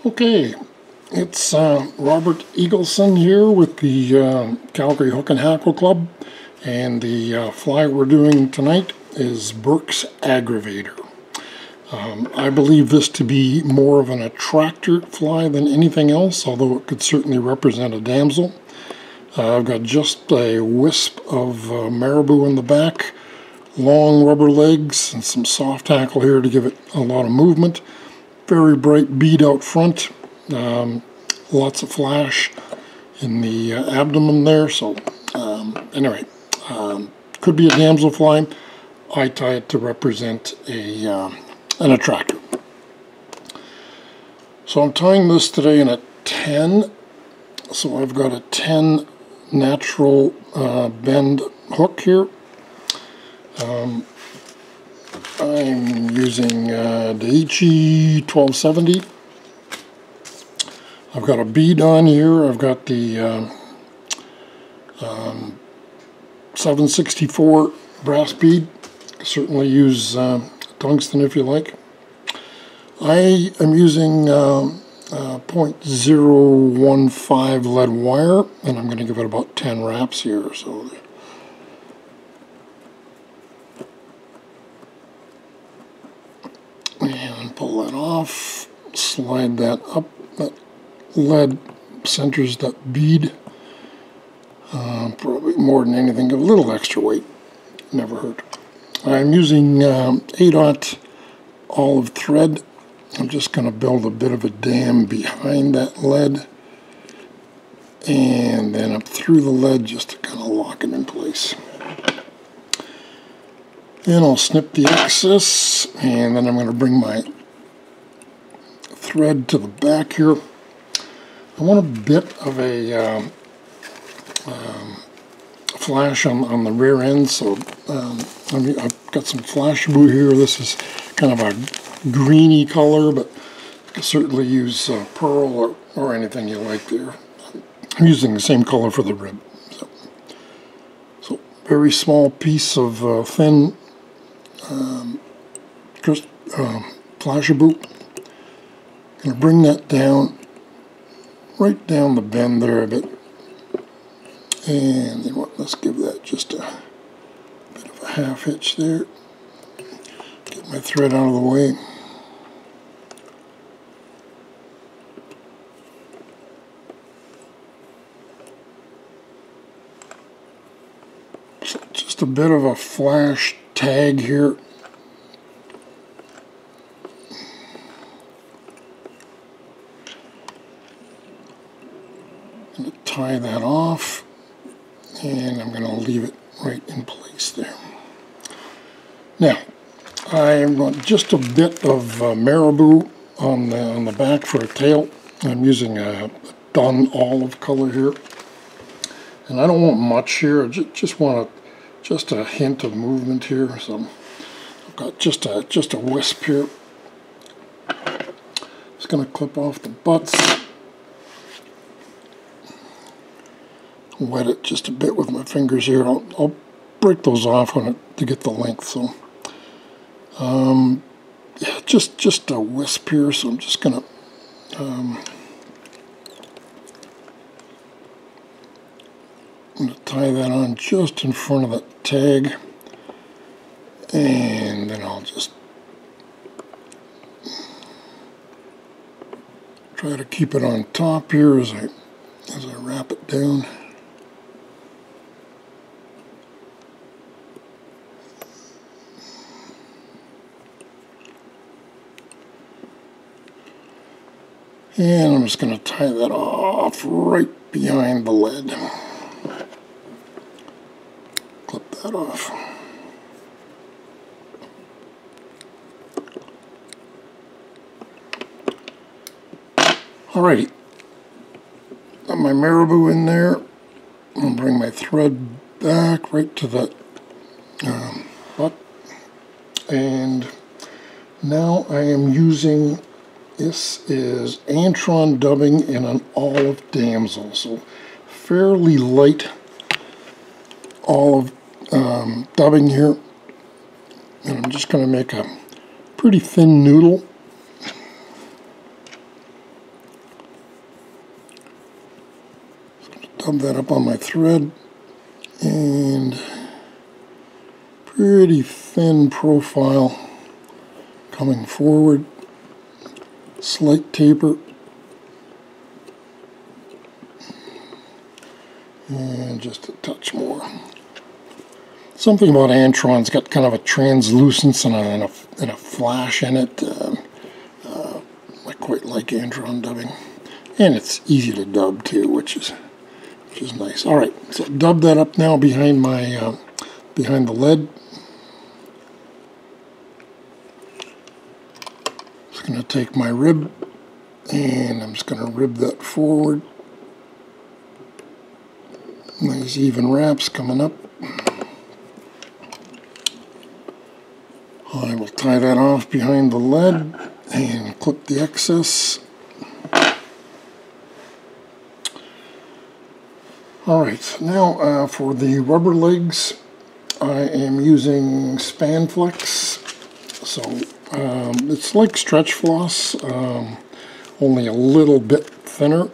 Okay, it's Robert Eagleson here with the Calgary Hook and Hackle Club, and the fly we're doing tonight is Burks Aggravator. I believe this to be more of an attractor fly than anything else, although it could certainly represent a damsel. I've got just a wisp of Marabou in the back, long rubber legs, and some soft hackle here to give it a lot of movement. Very bright bead out front, lots of flash in the abdomen there. So anyway, could be a damsel fly. I tie it to represent an attractor. So I'm tying this today in a 10. So I've got a 10 natural bend hook here. I'm using Daiichi 1270. I've got a bead on here. I've got the 764 brass bead. Certainly use tungsten if you like. I am using 0.015 lead wire, and I'm going to give it about 10 wraps here. So. And pull that off, slide that up. That lead centers that bead. Probably more than anything, a little extra weight, never hurt. I'm using 8/0 olive thread. I'm just going to build a bit of a dam behind that lead, and then up through the lead just to kind of lock it in place. Then I'll snip the excess, and then I'm going to bring my thread to the back here. I want a bit of a flash on the rear end, so I've got some Flashabou here. This is kind of a greeny color, but you can certainly use pearl or anything you like there. I'm using the same color for the rib. So very small piece of thin Flashabou. Going to bring that down, right down the bend there a bit, and then let's give that just a bit of a half hitch there. Get my thread out of the way. So just a bit of a flash tag here. I'm going to tie that off, and I'm going to leave it right in place there. Now, I've got just a bit of Marabou on the back for a tail. I'm using a dun olive color here, and I don't want much here. I just want just a hint of movement here. So I've got just a wisp here. Just going to clip off the butts. Wet it just a bit with my fingers here. I'll break those off on it to get the length. So yeah, just a wisp here. So I'm just gonna tie that on just in front of that tag, and then I'll just try to keep it on top here as I wrap it down. And I'm just going to tie that off right behind the lead. Clip that off. Alrighty. Got my Marabou in there. I'll bring my thread back right to that butt. And now I am using, this is Antron dubbing in an olive damsel, so fairly light olive dubbing here, and I'm just going to make a pretty thin noodle dub that up on my thread, and pretty thin profile coming forward, slight taper, and just a touch more. Something about Antron's got kind of a translucence and a flash in it. I quite like Antron dubbing, and it's easy to dub too, which is nice. All right, so dub that up now behind my behind the lead. Just going to take my rib, and I'm just going to rib that forward. Nice even wraps coming up. I will tie that off behind the lead and clip the excess. Alright, now for the rubber legs, I am using Spanflex. So it's like stretch floss, only a little bit thinner.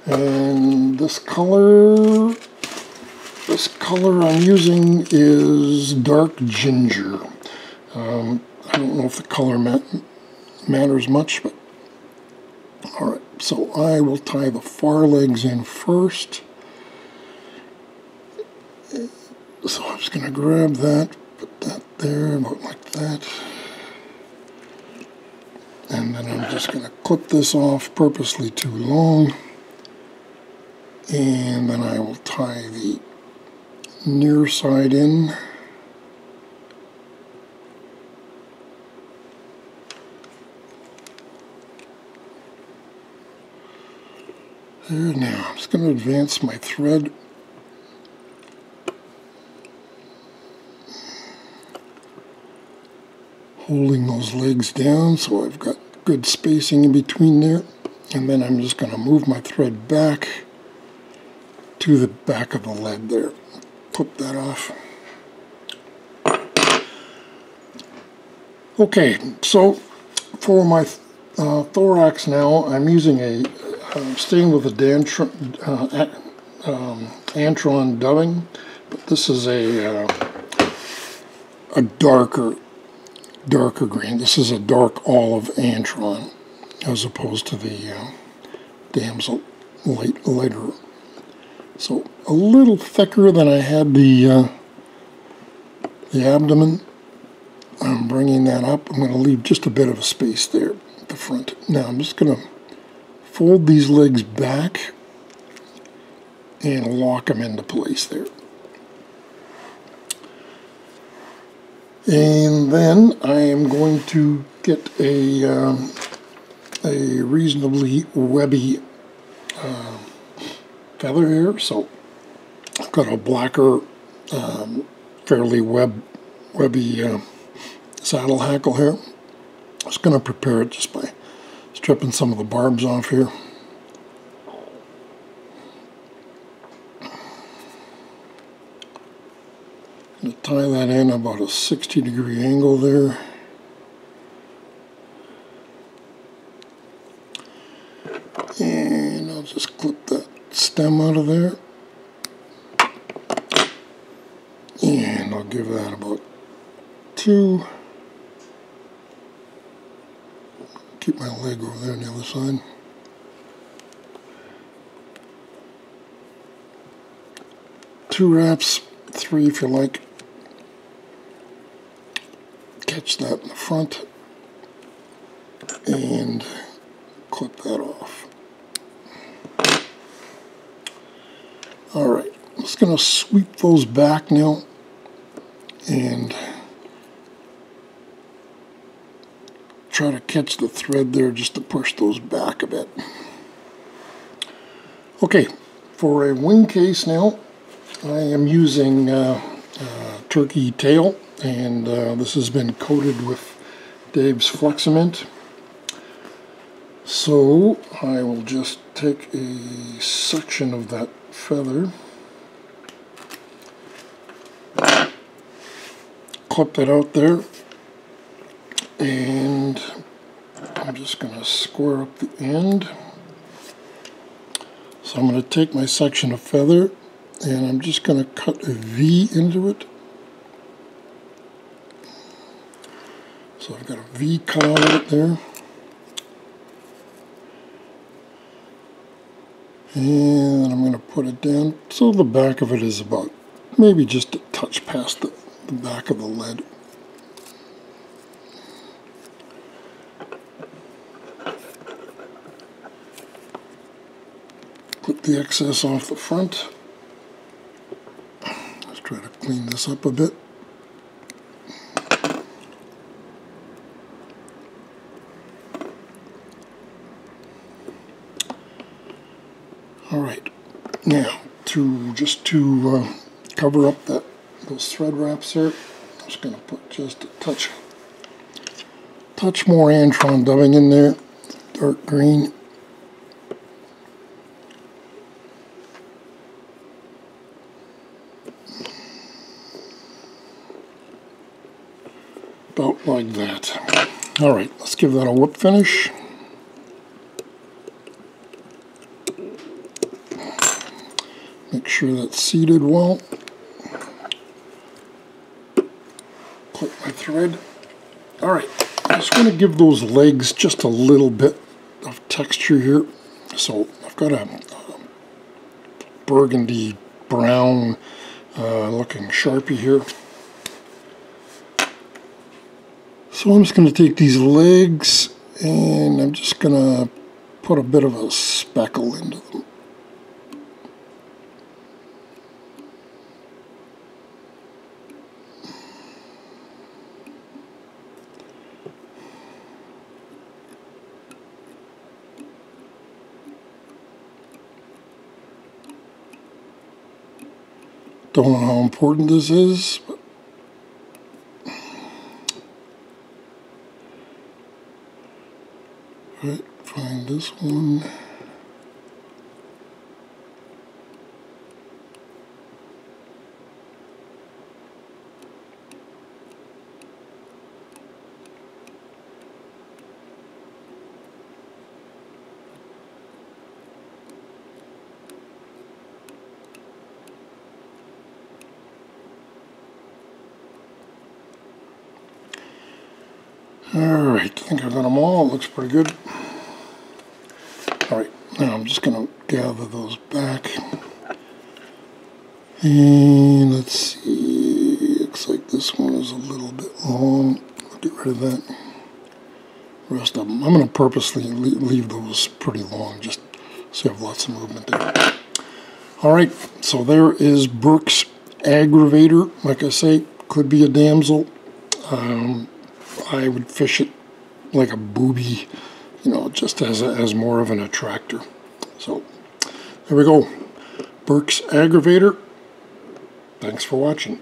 And this color I'm using is dark ginger. I don't know if the color matters much, but alright, so I will tie the far legs in first. So I'm just going to grab that, put that there, about like that. And then I'm just going to clip this off purposely too long. And then I will tie the near side in. There, now I'm just going to advance my thread. Holding those legs down so I've got good spacing in between there. And then I'm just going to move my thread back to the back of the lead there. Clip that off. Okay, so for my thorax now, I'm using staying with the Antron dubbing, but this is a darker green. This is a dark olive Antron, as opposed to the damsel lighter. So a little thicker than I had the abdomen. I'm bringing that up. I'm going to leave just a bit of a space there at the front. Now I'm just going to fold these legs back and lock them into place there. And then I am going to get a reasonably webby feather here. So I've got a blacker, fairly webby saddle hackle here. I'm just going to prepare it just by stripping some of the barbs off here. I'm going to tie that in about a 60-degree angle there. And I'll just clip that stem out of there. And I'll give that about 2. Keep my leg over there on the other side. Two wraps, 3 if you like. Catch that in the front and clip that off. Alright, I'm just going to sweep those back now and try to catch the thread there just to push those back a bit. Okay, for a wing case now, I am using turkey tail, and this has been coated with Dave's Flexament. So I will just take a section of that feather, clip that out there, and I'm just going to square up the end So I'm going to take my section of feather and I'm just going to cut a V into it. So I've got a V cut out of it there. And I'm going to put it down so the back of it is about maybe just a touch past the back of the lead. Clip the excess off the front. Let's try to clean this up a bit. Alright, now to cover up those thread wraps there, I'm just going to put just a touch more Antron dubbing in there, dark green. About like that. Alright, let's give that a whip finish. Make sure that's seated well. Clip my thread. Alright, I just want to give those legs just a little bit of texture here. So I've got a burgundy brown looking Sharpie here. So I'm just going to take these legs and I'm just going to put a bit of a speckle into them. Don't know how important this is, but right, find this one. Alright, I think I've got them all. It looks pretty good. Alright, now I'm just going to gather those back. And let's see, looks like this one is a little bit long. I'll get rid of that. The rest of them, I'm going to purposely leave those pretty long, just so you have lots of movement there. Alright, so there is Burks Aggravator. Like I say, could be a damsel. I would fish it like a booby, you know, just as more of an attractor. So there we go. Burks Aggravator. Thanks for watching.